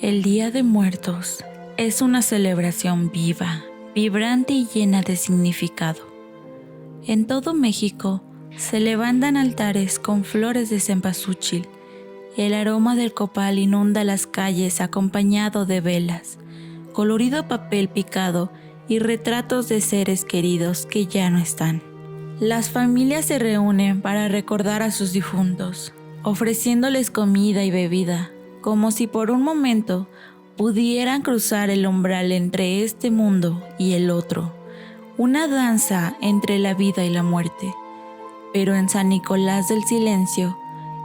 El Día de Muertos es una celebración viva, vibrante y llena de significado. En todo México se levantan altares con flores de cempasúchil. El aroma del copal inunda las calles acompañado de velas, colorido papel picado y retratos de seres queridos que ya no están. Las familias se reúnen para recordar a sus difuntos, ofreciéndoles comida y bebida, como si por un momento pudieran cruzar el umbral entre este mundo y el otro, una danza entre la vida y la muerte. Pero en San Nicolás del Silencio,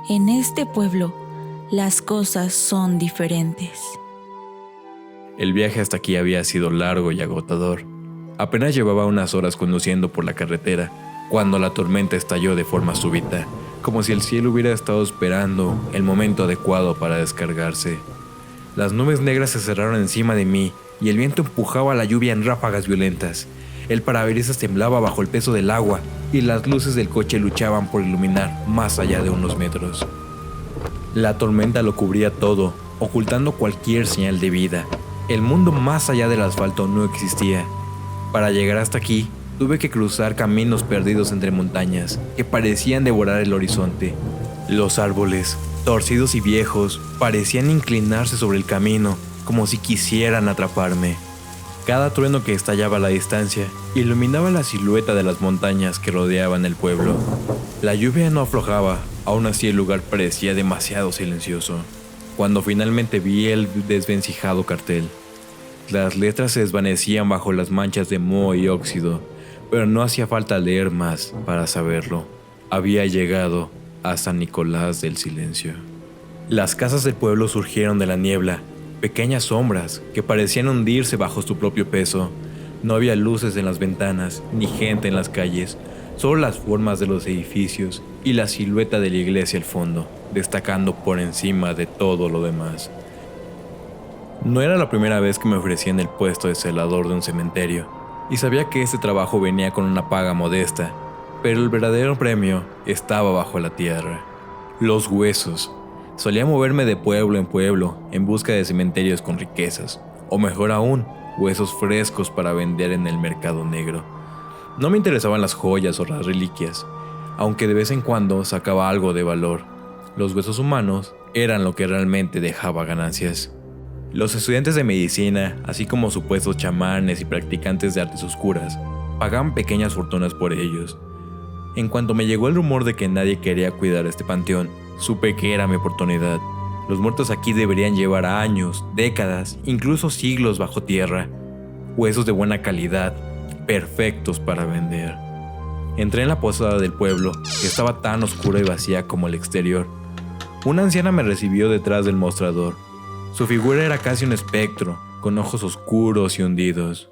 en este pueblo, las cosas son diferentes. El viaje hasta aquí había sido largo y agotador. Apenas llevaba unas horas conduciendo por la carretera, cuando la tormenta estalló de forma súbita, como si el cielo hubiera estado esperando el momento adecuado para descargarse. Las nubes negras se cerraron encima de mí y el viento empujaba la lluvia en ráfagas violentas. El parabrisas temblaba bajo el peso del agua y las luces del coche luchaban por iluminar más allá de unos metros. La tormenta lo cubría todo, ocultando cualquier señal de vida. El mundo más allá del asfalto no existía. Para llegar hasta aquí, tuve que cruzar caminos perdidos entre montañas que parecían devorar el horizonte. Los árboles, torcidos y viejos, parecían inclinarse sobre el camino, como si quisieran atraparme. Cada trueno que estallaba a la distancia iluminaba la silueta de las montañas que rodeaban el pueblo. La lluvia no aflojaba, aún así el lugar parecía demasiado silencioso. Cuando finalmente vi el desvencijado cartel, las letras se desvanecían bajo las manchas de moho y óxido, pero no hacía falta leer más para saberlo. Había llegado a San Nicolás del Silencio. Las casas del pueblo surgieron de la niebla, pequeñas sombras que parecían hundirse bajo su propio peso. No había luces en las ventanas, ni gente en las calles, solo las formas de los edificios y la silueta de la iglesia al fondo, destacando por encima de todo lo demás. No era la primera vez que me ofrecían el puesto de celador de un cementerio, y sabía que este trabajo venía con una paga modesta, pero el verdadero premio estaba bajo la tierra. Los huesos. Solía moverme de pueblo en pueblo en busca de cementerios con riquezas, o mejor aún, huesos frescos para vender en el mercado negro. No me interesaban las joyas o las reliquias, aunque de vez en cuando sacaba algo de valor. Los huesos humanos eran lo que realmente dejaba ganancias. Los estudiantes de medicina, así como supuestos chamanes y practicantes de artes oscuras, pagaban pequeñas fortunas por ellos. En cuanto me llegó el rumor de que nadie quería cuidar este panteón, supe que era mi oportunidad. Los muertos aquí deberían llevar años, décadas, incluso siglos bajo tierra. Huesos de buena calidad, perfectos para vender. Entré en la posada del pueblo, que estaba tan oscura y vacía como el exterior. Una anciana me recibió detrás del mostrador. Su figura era casi un espectro, con ojos oscuros y hundidos.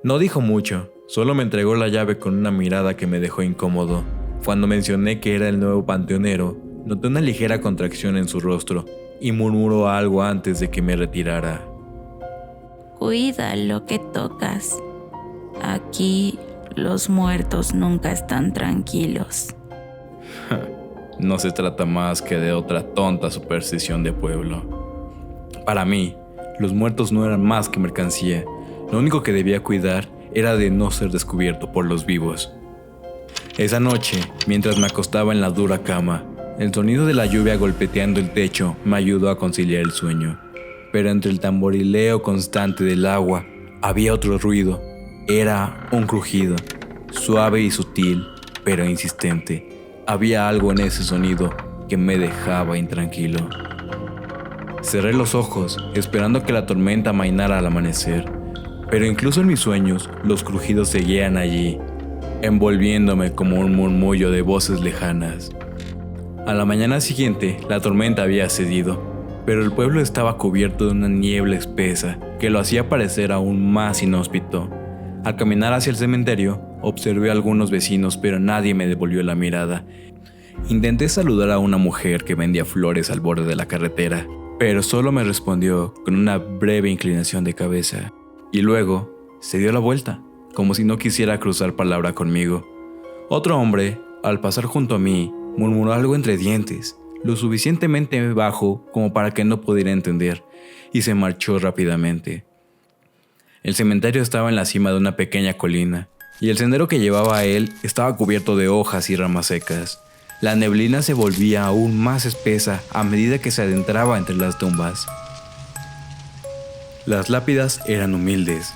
No dijo mucho, solo me entregó la llave con una mirada que me dejó incómodo. Cuando mencioné que era el nuevo panteonero, noté una ligera contracción en su rostro y murmuró algo antes de que me retirara. Cuida lo que tocas. Aquí los muertos nunca están tranquilos. No se trata más que de otra tonta superstición de pueblo. Para mí, los muertos no eran más que mercancía. Lo único que debía cuidar era de no ser descubierto por los vivos. Esa noche, mientras me acostaba en la dura cama, el sonido de la lluvia golpeteando el techo me ayudó a conciliar el sueño. Pero entre el tamborileo constante del agua, había otro ruido. Era un crujido, suave y sutil, pero insistente. Había algo en ese sonido que me dejaba intranquilo. Cerré los ojos, esperando que la tormenta amainara al amanecer, pero incluso en mis sueños, los crujidos seguían allí, envolviéndome como un murmullo de voces lejanas. A la mañana siguiente, la tormenta había cedido, pero el pueblo estaba cubierto de una niebla espesa que lo hacía parecer aún más inhóspito. Al caminar hacia el cementerio, observé a algunos vecinos, pero nadie me devolvió la mirada. Intenté saludar a una mujer que vendía flores al borde de la carretera, pero solo me respondió con una breve inclinación de cabeza. Y luego se dio la vuelta, como si no quisiera cruzar palabra conmigo. Otro hombre, al pasar junto a mí, murmuró algo entre dientes, lo suficientemente bajo como para que no pudiera entender, y se marchó rápidamente. El cementerio estaba en la cima de una pequeña colina, y el sendero que llevaba a él estaba cubierto de hojas y ramas secas. La neblina se volvía aún más espesa a medida que se adentraba entre las tumbas. Las lápidas eran humildes,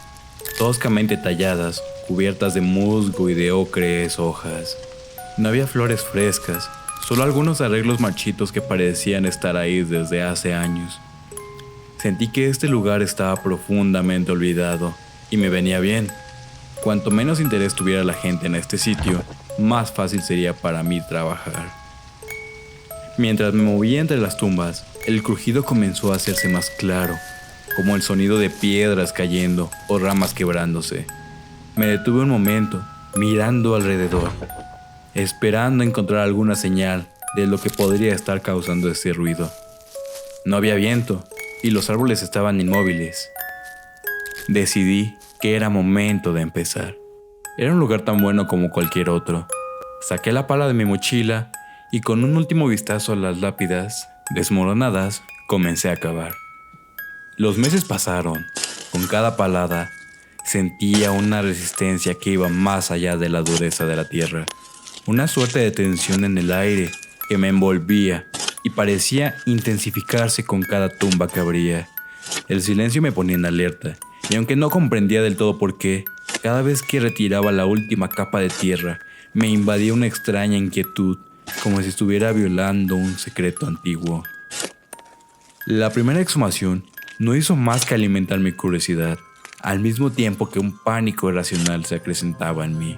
toscamente talladas, cubiertas de musgo y de ocres hojas. No había flores frescas, solo algunos arreglos marchitos que parecían estar ahí desde hace años. Sentí que este lugar estaba profundamente olvidado, y me venía bien. Cuanto menos interés tuviera la gente en este sitio, más fácil sería para mí trabajar. Mientras me movía entre las tumbas, el crujido comenzó a hacerse más claro, como el sonido de piedras cayendo o ramas quebrándose. Me detuve un momento, mirando alrededor, esperando encontrar alguna señal de lo que podría estar causando este ruido. No había viento, y los árboles estaban inmóviles. Decidí que era momento de empezar. Era un lugar tan bueno como cualquier otro. Saqué la pala de mi mochila y con un último vistazo a las lápidas desmoronadas, comencé a cavar. Los meses pasaron. Con cada palada sentía una resistencia que iba más allá de la dureza de la tierra. Una suerte de tensión en el aire que me envolvía y parecía intensificarse con cada tumba que abría. El silencio me ponía en alerta, y aunque no comprendía del todo por qué, cada vez que retiraba la última capa de tierra, me invadía una extraña inquietud, como si estuviera violando un secreto antiguo. La primera exhumación no hizo más que alimentar mi curiosidad, al mismo tiempo que un pánico irracional se acrecentaba en mí.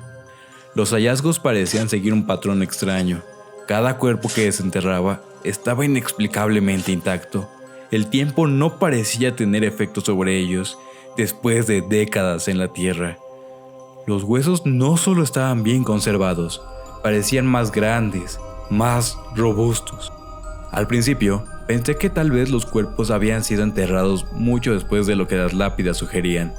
Los hallazgos parecían seguir un patrón extraño. Cada cuerpo que desenterraba estaba inexplicablemente intacto. El tiempo no parecía tener efecto sobre ellos después de décadas en la tierra. Los huesos no solo estaban bien conservados, parecían más grandes, más robustos. Al principio, pensé que tal vez los cuerpos habían sido enterrados mucho después de lo que las lápidas sugerían,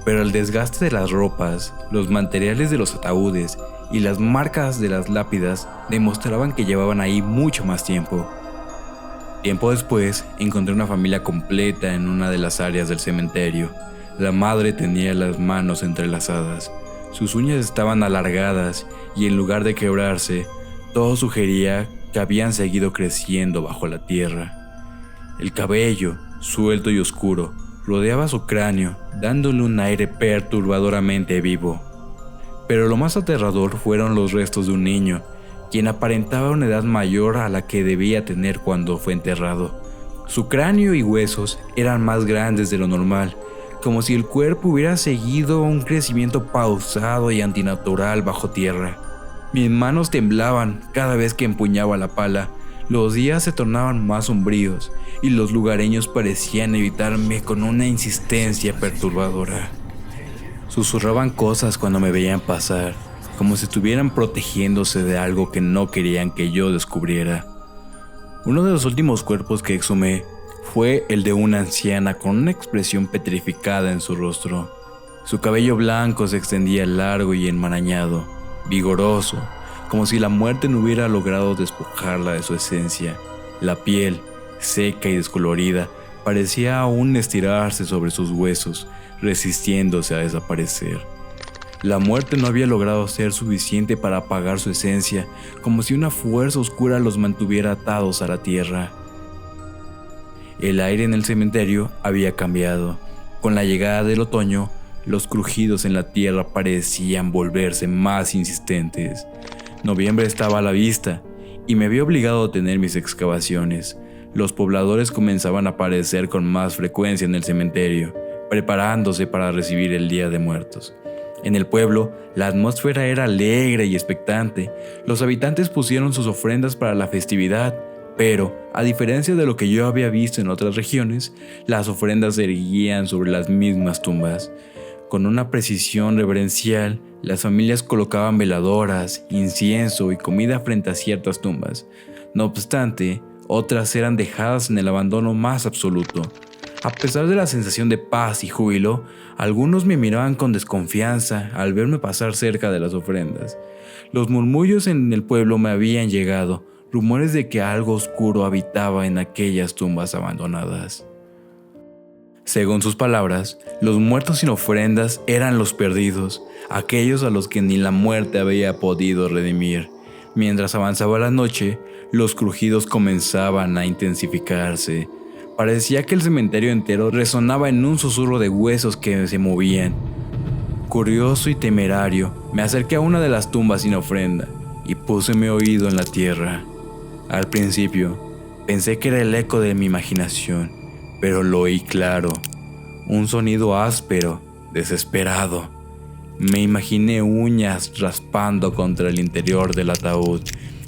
pero el desgaste de las ropas, los materiales de los ataúdes y las marcas de las lápidas demostraban que llevaban ahí mucho más tiempo. Tiempo después, encontré una familia completa en una de las áreas del cementerio. La madre tenía las manos entrelazadas, sus uñas estaban alargadas y en lugar de quebrarse, todo sugería que habían seguido creciendo bajo la tierra. El cabello, suelto y oscuro, rodeaba su cráneo, dándole un aire perturbadoramente vivo. Pero lo más aterrador fueron los restos de un niño, quien aparentaba una edad mayor a la que debía tener cuando fue enterrado. Su cráneo y huesos eran más grandes de lo normal, como si el cuerpo hubiera seguido un crecimiento pausado y antinatural bajo tierra. Mis manos temblaban cada vez que empuñaba la pala. Los días se tornaban más sombríos y los lugareños parecían evitarme con una insistencia perturbadora. Susurraban cosas cuando me veían pasar, como si estuvieran protegiéndose de algo que no querían que yo descubriera. Uno de los últimos cuerpos que exhumé fue el de una anciana con una expresión petrificada en su rostro. Su cabello blanco se extendía largo y enmarañado, vigoroso, como si la muerte no hubiera logrado despojarla de su esencia. La piel, seca y descolorida, parecía aún estirarse sobre sus huesos, resistiéndose a desaparecer. La muerte no había logrado ser suficiente para apagar su esencia, como si una fuerza oscura los mantuviera atados a la tierra. El aire en el cementerio había cambiado. Con la llegada del otoño, los crujidos en la tierra parecían volverse más insistentes. Noviembre estaba a la vista y me vi obligado a detener mis excavaciones. Los pobladores comenzaban a aparecer con más frecuencia en el cementerio, preparándose para recibir el Día de Muertos. En el pueblo, la atmósfera era alegre y expectante. Los habitantes pusieron sus ofrendas para la festividad, pero, a diferencia de lo que yo había visto en otras regiones, las ofrendas se erguían sobre las mismas tumbas. Con una precisión reverencial, las familias colocaban veladoras, incienso y comida frente a ciertas tumbas. No obstante, otras eran dejadas en el abandono más absoluto. A pesar de la sensación de paz y júbilo, algunos me miraban con desconfianza al verme pasar cerca de las ofrendas. Los murmullos en el pueblo me habían llegado, rumores de que algo oscuro habitaba en aquellas tumbas abandonadas. Según sus palabras, los muertos sin ofrendas eran los perdidos, aquellos a los que ni la muerte había podido redimir. Mientras avanzaba la noche, los crujidos comenzaban a intensificarse. Parecía que el cementerio entero resonaba en un susurro de huesos que se movían. Curioso y temerario, me acerqué a una de las tumbas sin ofrenda y puse mi oído en la tierra. Al principio, pensé que era el eco de mi imaginación, pero lo oí claro. Un sonido áspero, desesperado. Me imaginé uñas raspando contra el interior del ataúd,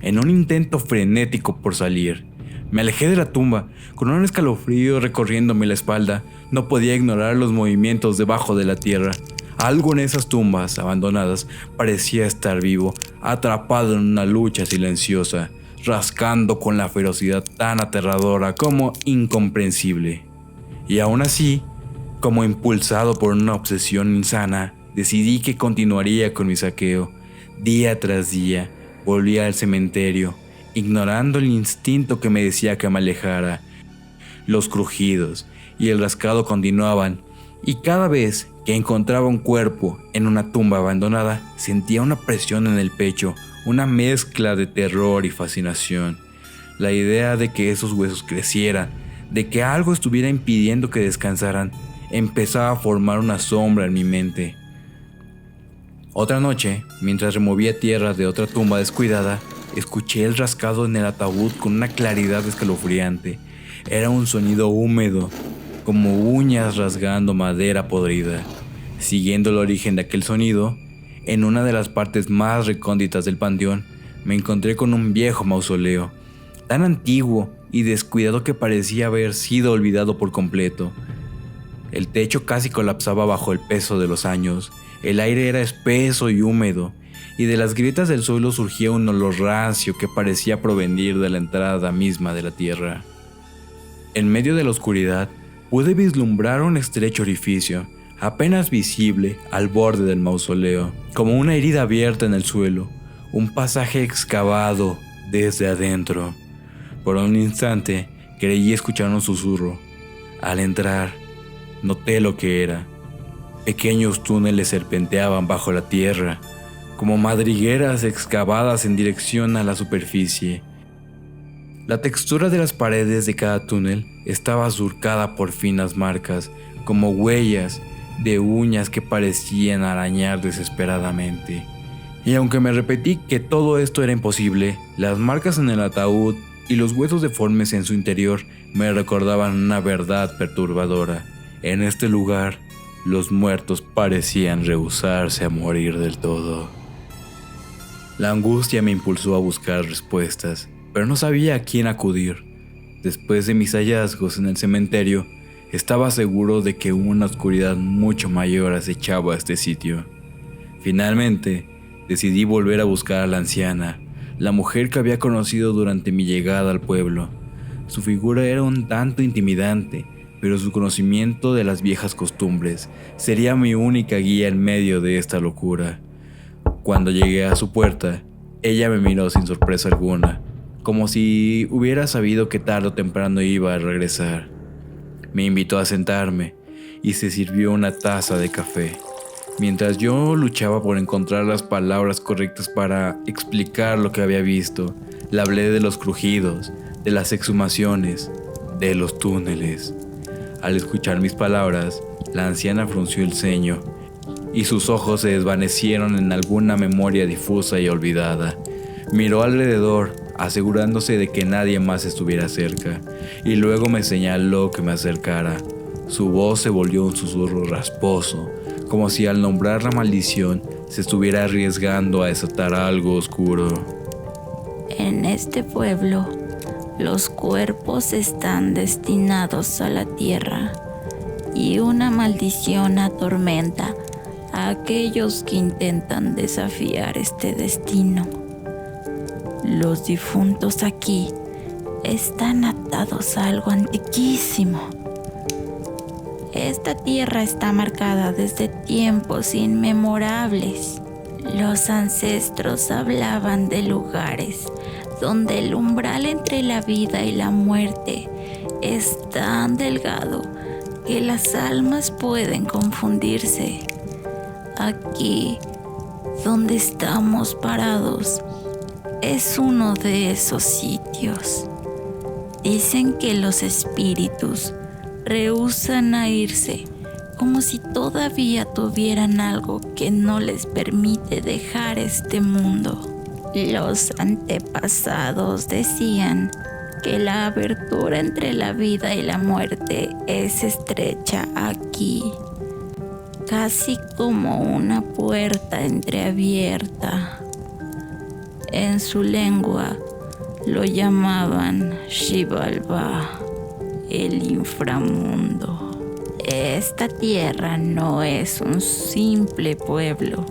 en un intento frenético por salir. Me alejé de la tumba, con un escalofrío recorriéndome la espalda. No podía ignorar los movimientos debajo de la tierra. Algo en esas tumbas abandonadas parecía estar vivo, atrapado en una lucha silenciosa, rascando con la ferocidad tan aterradora como incomprensible. Y aún así, como impulsado por una obsesión insana, decidí que continuaría con mi saqueo. Día tras día, volvía al cementerio, ignorando el instinto que me decía que me alejara. Los crujidos y el rascado continuaban, y cada vez que encontraba un cuerpo en una tumba abandonada, sentía una presión en el pecho, una mezcla de terror y fascinación. La idea de que esos huesos crecieran, de que algo estuviera impidiendo que descansaran, empezaba a formar una sombra en mi mente. Otra noche, mientras removía tierra de otra tumba descuidada, escuché el rascado en el ataúd con una claridad escalofriante. Era un sonido húmedo, como uñas rasgando madera podrida. Siguiendo el origen de aquel sonido, en una de las partes más recónditas del panteón, me encontré con un viejo mausoleo, tan antiguo y descuidado que parecía haber sido olvidado por completo. El techo casi colapsaba bajo el peso de los años, el aire era espeso y húmedo, y de las grietas del suelo surgía un olor rancio que parecía provenir de la entrada misma de la tierra. En medio de la oscuridad, pude vislumbrar un estrecho orificio, apenas visible al borde del mausoleo, como una herida abierta en el suelo, un pasaje excavado desde adentro. Por un instante, creí escuchar un susurro. Al entrar, noté lo que era. Pequeños túneles serpenteaban bajo la tierra, como madrigueras excavadas en dirección a la superficie. La textura de las paredes de cada túnel estaba surcada por finas marcas, como huellas de uñas que parecían arañar desesperadamente. Y aunque me repetí que todo esto era imposible, las marcas en el ataúd y los huesos deformes en su interior me recordaban una verdad perturbadora. En este lugar, los muertos parecían rehusarse a morir del todo. La angustia me impulsó a buscar respuestas, pero no sabía a quién acudir. Después de mis hallazgos en el cementerio, estaba seguro de que una oscuridad mucho mayor acechaba este sitio. Finalmente, decidí volver a buscar a la anciana, la mujer que había conocido durante mi llegada al pueblo. Su figura era un tanto intimidante, pero su conocimiento de las viejas costumbres sería mi única guía en medio de esta locura. Cuando llegué a su puerta, ella me miró sin sorpresa alguna, como si hubiera sabido que tarde o temprano iba a regresar. Me invitó a sentarme y se sirvió una taza de café. Mientras yo luchaba por encontrar las palabras correctas para explicar lo que había visto, le hablé de los crujidos, de las exhumaciones, de los túneles. Al escuchar mis palabras, la anciana frunció el ceño y sus ojos se desvanecieron en alguna memoria difusa y olvidada. Miró alrededor, asegurándose de que nadie más estuviera cerca, y luego me señaló que me acercara. Su voz se volvió un susurro rasposo, como si al nombrar la maldición se estuviera arriesgando a desatar algo oscuro. En este pueblo, los cuerpos están destinados a la tierra, y una maldición atormenta a aquellos que intentan desafiar este destino. Los difuntos aquí están atados a algo antiquísimo. Esta tierra está marcada desde tiempos inmemorables. Los ancestros hablaban de lugares donde el umbral entre la vida y la muerte es tan delgado que las almas pueden confundirse. Aquí, donde estamos parados, es uno de esos sitios. Dicen que los espíritus rehúsan a irse, como si todavía tuvieran algo que no les permite dejar este mundo. Los antepasados decían que la abertura entre la vida y la muerte es estrecha aquí, casi como una puerta entreabierta. En su lengua lo llamaban Xibalbá, el inframundo. Esta tierra no es un simple pueblo,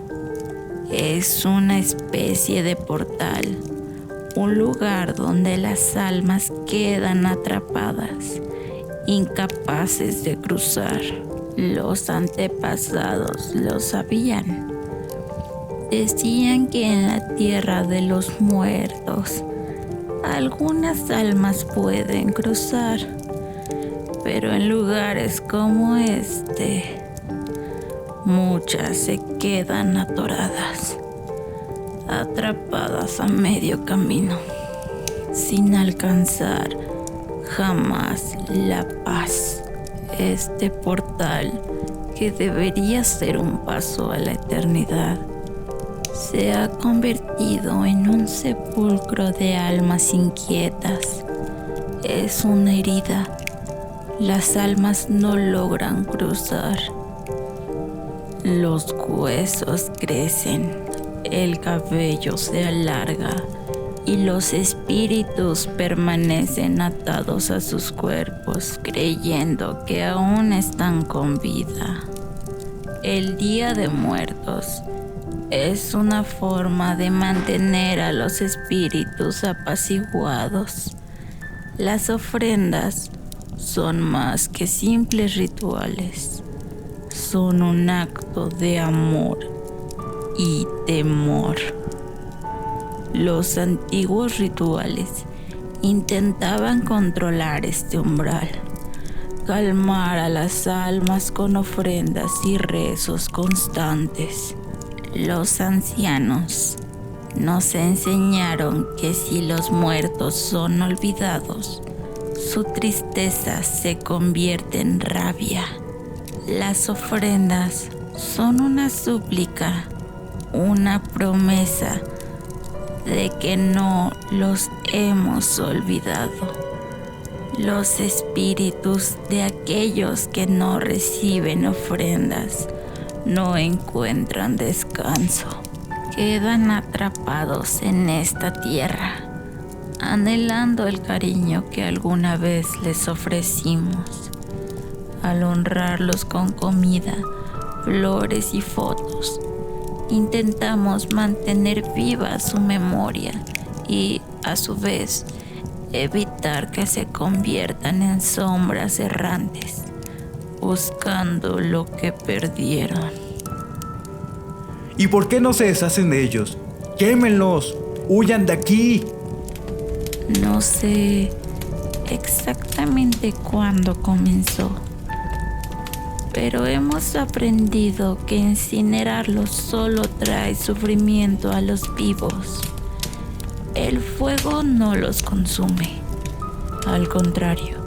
es una especie de portal, un lugar donde las almas quedan atrapadas, incapaces de cruzar. Los antepasados lo sabían. Decían que en la tierra de los muertos algunas almas pueden cruzar, pero en lugares como este, muchas se quedan atoradas, atrapadas a medio camino, sin alcanzar jamás la paz. Este portal, que debería ser un paso a la eternidad, se ha convertido en un sepulcro de almas inquietas. Es una herida. Las almas no logran cruzar. Los huesos crecen, el cabello se alarga y los espíritus permanecen atados a sus cuerpos, creyendo que aún están con vida. El Día de Muertos es una forma de mantener a los espíritus apaciguados. Las ofrendas son más que simples rituales, son un acto de amor y temor. Los antiguos rituales intentaban controlar este umbral, calmar a las almas con ofrendas y rezos constantes. Los ancianos nos enseñaron que si los muertos son olvidados, su tristeza se convierte en rabia. Las ofrendas son una súplica, una promesa de que no los hemos olvidado. Los espíritus de aquellos que no reciben ofrendas no encuentran descanso. Quedan atrapados en esta tierra, anhelando el cariño que alguna vez les ofrecimos. Al honrarlos con comida, flores y fotos, intentamos mantener viva su memoria y, a su vez, evitar que se conviertan en sombras errantes, buscando lo que perdieron. ¿Y por qué no se deshacen de ellos? ¡Quémenlos! ¡Huyan de aquí! No sé exactamente cuándo comenzó, pero hemos aprendido que incinerarlos solo trae sufrimiento a los vivos. El fuego no los consume, al contrario,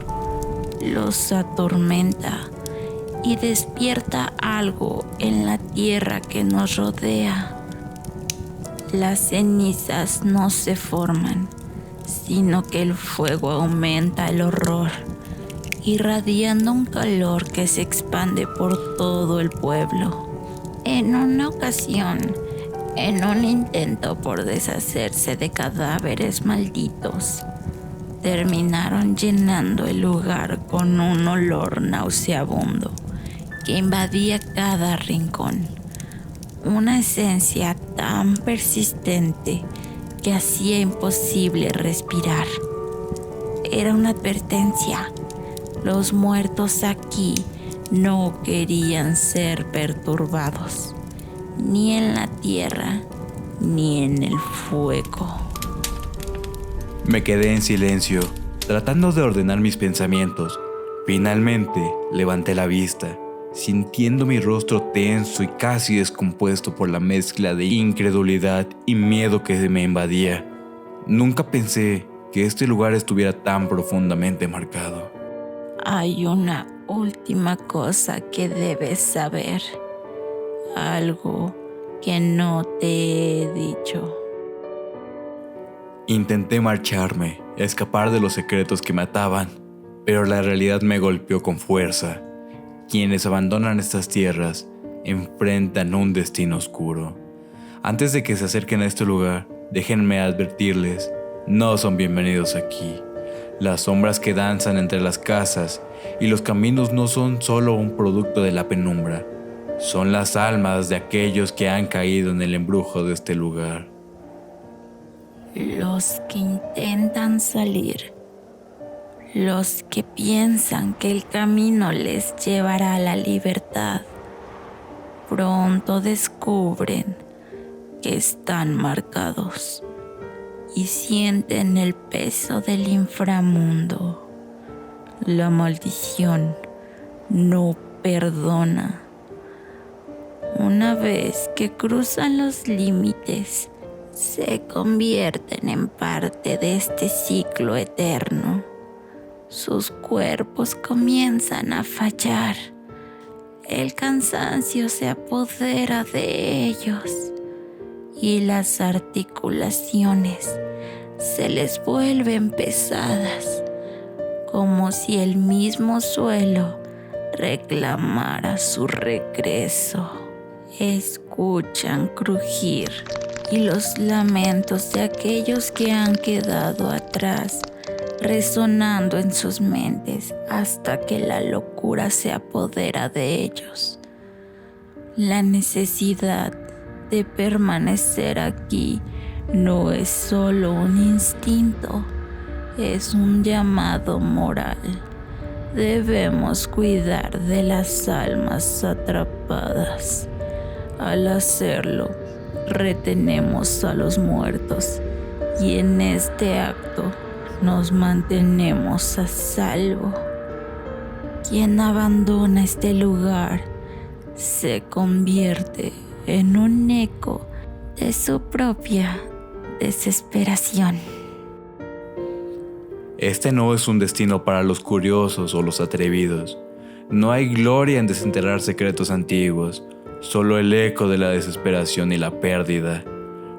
los atormenta y despierta algo en la tierra que nos rodea. Las cenizas no se forman, sino que el fuego aumenta el horror, irradiando un calor que se expande por todo el pueblo. En una ocasión, en un intento por deshacerse de cadáveres malditos, terminaron llenando el lugar con un olor nauseabundo que invadía cada rincón. Una esencia tan persistente que hacía imposible respirar. Era una advertencia. Los muertos aquí no querían ser perturbados, ni en la tierra, ni en el fuego. Me quedé en silencio, tratando de ordenar mis pensamientos, Finalmente levanté la vista, sintiendo mi rostro tenso y casi descompuesto por la mezcla de incredulidad y miedo que me invadía. Nunca pensé que este lugar estuviera tan profundamente marcado. Hay una última cosa que debes saber. Algo que no te he dicho. Intenté marcharme, escapar de los secretos que me ataban, pero la realidad me golpeó con fuerza. Quienes abandonan estas tierras enfrentan un destino oscuro. Antes de que se acerquen a este lugar, déjenme advertirles, no son bienvenidos aquí. Las sombras que danzan entre las casas y los caminos no son solo un producto de la penumbra, son las almas de aquellos que han caído en el embrujo de este lugar. Los que intentan salir, los que piensan que el camino les llevará a la libertad, pronto descubren que están marcados y sienten el peso del inframundo. La maldición no perdona. Una vez que cruzan los límites, se convierten en parte de este ciclo eterno. Sus cuerpos comienzan a fallar. El cansancio se apodera de ellos y las articulaciones se les vuelven pesadas, como si el mismo suelo reclamara su regreso. Escuchan crujir y los lamentos de aquellos que han quedado atrás, resonando en sus mentes hasta que la locura se apodera de ellos. La necesidad de permanecer aquí no es solo un instinto, es un llamado moral. Debemos cuidar de las almas atrapadas. Al hacerlo, retenemos a los muertos y en este acto nos mantenemos a salvo. Quien abandona este lugar se convierte en un eco de su propia desesperación. Este no es un destino para los curiosos o los atrevidos. No hay gloria en desenterrar secretos antiguos, solo el eco de la desesperación y la pérdida.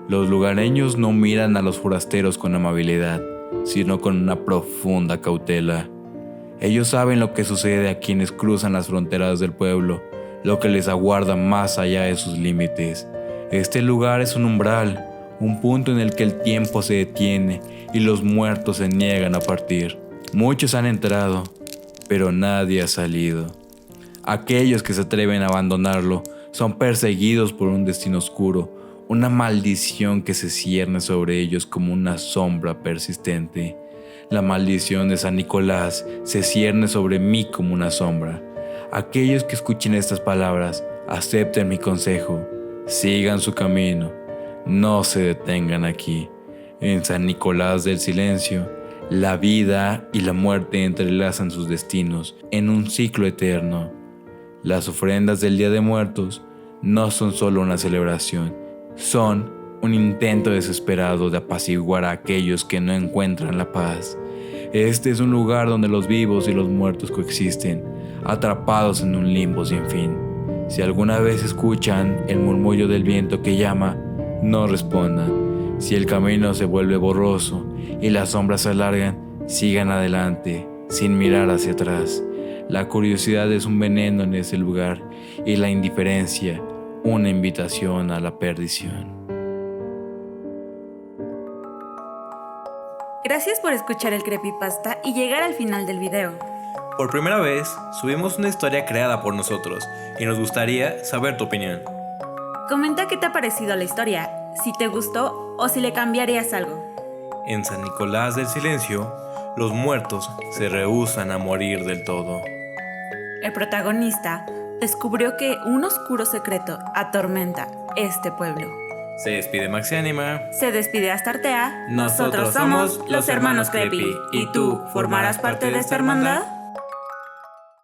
Los lugareños no miran a los forasteros con amabilidad, sino con una profunda cautela. Ellos saben lo que sucede a quienes cruzan las fronteras del pueblo, lo que les aguarda más allá de sus límites. Este lugar es un umbral, un punto en el que el tiempo se detiene y los muertos se niegan a partir. Muchos han entrado, pero nadie ha salido. Aquellos que se atreven a abandonarlo son perseguidos por un destino oscuro, una maldición que se cierne sobre ellos como una sombra persistente. La maldición de San Nicolás se cierne sobre mí como una sombra. Aquellos que escuchen estas palabras, acepten mi consejo, sigan su camino, no se detengan aquí. En San Nicolás del Silencio, la vida y la muerte entrelazan sus destinos en un ciclo eterno. Las ofrendas del Día de Muertos no son solo una celebración, son un intento desesperado de apaciguar a aquellos que no encuentran la paz. Este es un lugar donde los vivos y los muertos coexisten, atrapados en un limbo sin fin. Si alguna vez escuchan el murmullo del viento que llama, no respondan. Si el camino se vuelve borroso y las sombras se alargan, sigan adelante, sin mirar hacia atrás. La curiosidad es un veneno en ese lugar y la indiferencia, una invitación a la perdición. Gracias por escuchar el creepypasta y llegar al final del video. Por primera vez, subimos una historia creada por nosotros y nos gustaría saber tu opinión. Comenta qué te ha parecido la historia, si te gustó o si le cambiarías algo. En San Nicolás del Silencio, los muertos se rehúsan a morir del todo. El protagonista descubrió que un oscuro secreto atormenta este pueblo. Se despide Maxiánima. Se despide Astartea. Nosotros somos los hermanos Creepy. ¿Y tú formarás parte de esta hermandad?